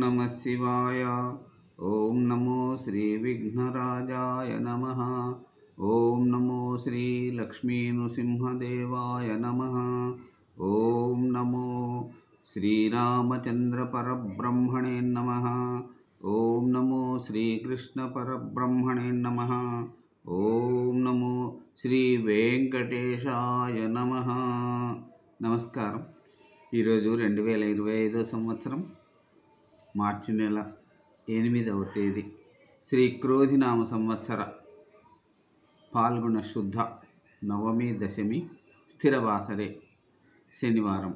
नमः शिवाय। ओम नमो श्री विघ्नराजाय नमः। ओम नमो श्री लक्ष्मी नृसिंहदेवाय नमः। ओम नमो श्रीरामचंद्र परब्रह्मणे नमः। ओम नमो श्रीकृष्ण परब्रह्मणे नमः। ओम नमो श्री वेंकटेशाय नमः। నమస్కారం। ఈరోజు 2025 సంవత్సరం మార్చి నెల 8వ తేదీ శ్రీ క్రోధినామ సంవత్సర పాల్గొన శుద్ధ నవమి దశమి స్థిరవాసరే శనివారం।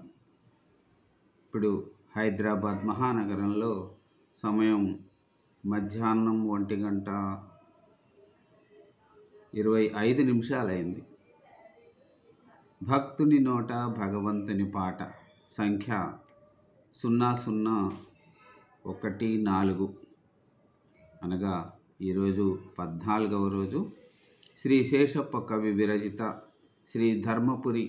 ఇప్పుడు హైదరాబాద్ మహానగరంలో సమయం మధ్యాహ్నం 1:25 అయింది। భక్తుని నోట భగవంతుని పాట సంఖ్య 0014 అనగా ఈరోజు 14వ రోజు శ్రీ శేషప్ప కవి విరచిత శ్రీ ధర్మపురి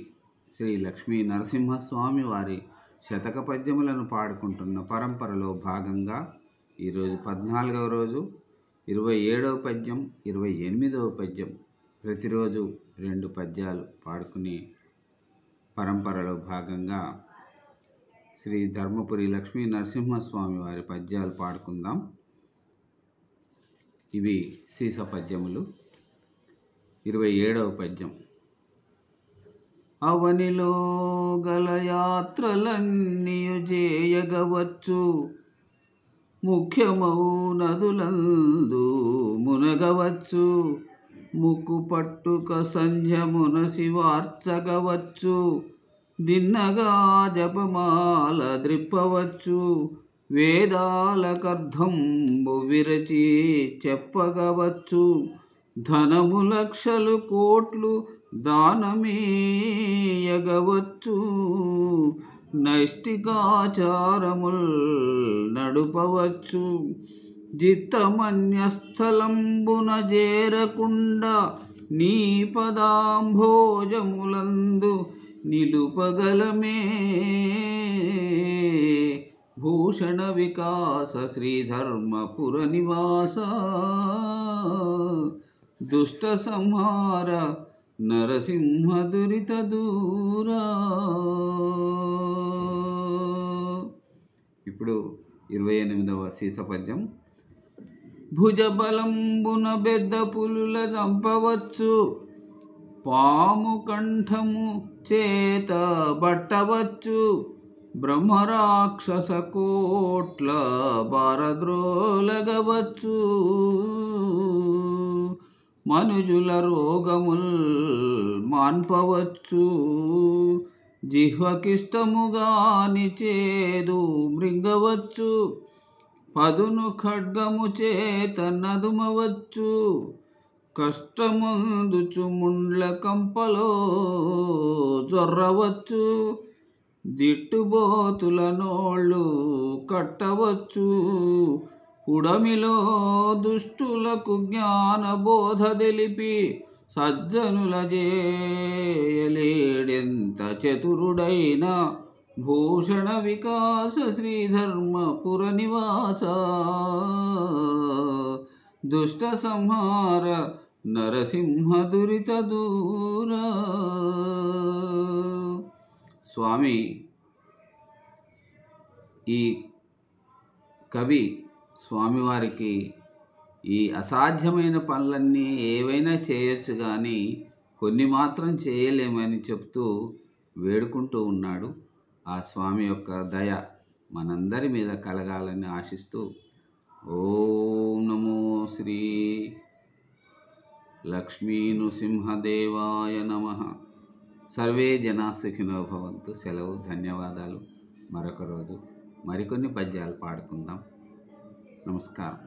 శ్రీ లక్ష్మీ నరసింహస్వామి వారి శతక పద్యములను పాడుకుంటున్న పరంపరలో భాగంగా ఈరోజు 14వ రోజు 27వ పద్యం 28వ పద్యం ప్రతిరోజు 2 పద్యాలు పాడుకుని పరంపరలో భాగంగా శ్రీ ధర్మపురి లక్ష్మీ నరసింహస్వామి వారి పద్యాలు పాడుకుందాం। ఇవి సీస పద్యములు। 27వ పద్యం। అవనిలో గల యాత్రలన్నీయు చేయగవచ్చు, ముఖ్యమౌ నదులందు మునగవచ్చు, ముక్కు పట్టుక సంధ్యమున శివార్చగవచ్చు, దిన్నగా జపమాల ద్రిప్పవచ్చు, వేదాలకర్థంబు విరచి చెప్పగవచ్చు, ధనము లక్షలు కోట్లు దానమీయగవచ్చు, నైష్టికాచారముల్ నడుపవచ్చు, జిత్తమన్యస్థలంబున చేరకుండా నీ పదాంభోజములందు నిలుపగలమే। భూషణ వికాస శ్రీధర్మపుర నివాస, దుష్ట సంహార నరసింహ దురిత దూరా। ఇప్పుడు 28వ సీస పద్యం। భుజబలంబున బెద్ద పులుల చంపవచ్చు, పాము కంఠము చేత బట్టవచ్చు, బ్రహ్మరాక్షస కోట్ల బారద్రోలగవచ్చు, మనుజుల రోగముల్ మాన్పవచ్చు, జిహ్వకిష్టముగాని చేదు మృంగవచ్చు, పదును ఖడ్గము చేత నదుమవచ్చు, కష్టమందుచు ముండ్ల కంపలో జొర్రవచ్చు, దిట్టుబోతుల నోళ్ళు కట్టవచ్చు, పుడమిలో దుష్టులకు జ్ఞాన బోధ తెలిపి, సజ్జనుల జేయలేడెంత చతురుడైన, భూషణ వికాస శ్రీధర్మపుర నివాస, దుష్ట సంహార నరసింహ దురిత దూరా। స్వామి ఈ కవి స్వామివారికి ఈ అసాధ్యమైన పనులన్నీ ఏవైనా చేయొచ్చు కానీ కొన్ని మాత్రం చేయలేమని చెప్తూ వేడుకుంటూ ఉన్నాడు। ఆ స్వామి యొక్క దయ మనందరి మీద కలగాలని ఆశిస్తూ ఓం నమో శ్రీ లక్ష్మీ నృసింహదేవాయ నమః। సర్వే జనా సుఖినో భవంతు। సెలవు, ధన్యవాదాలు। మరొక రోజు మరికొన్ని పద్యాలు పాడుకుందాం। నమస్కారం।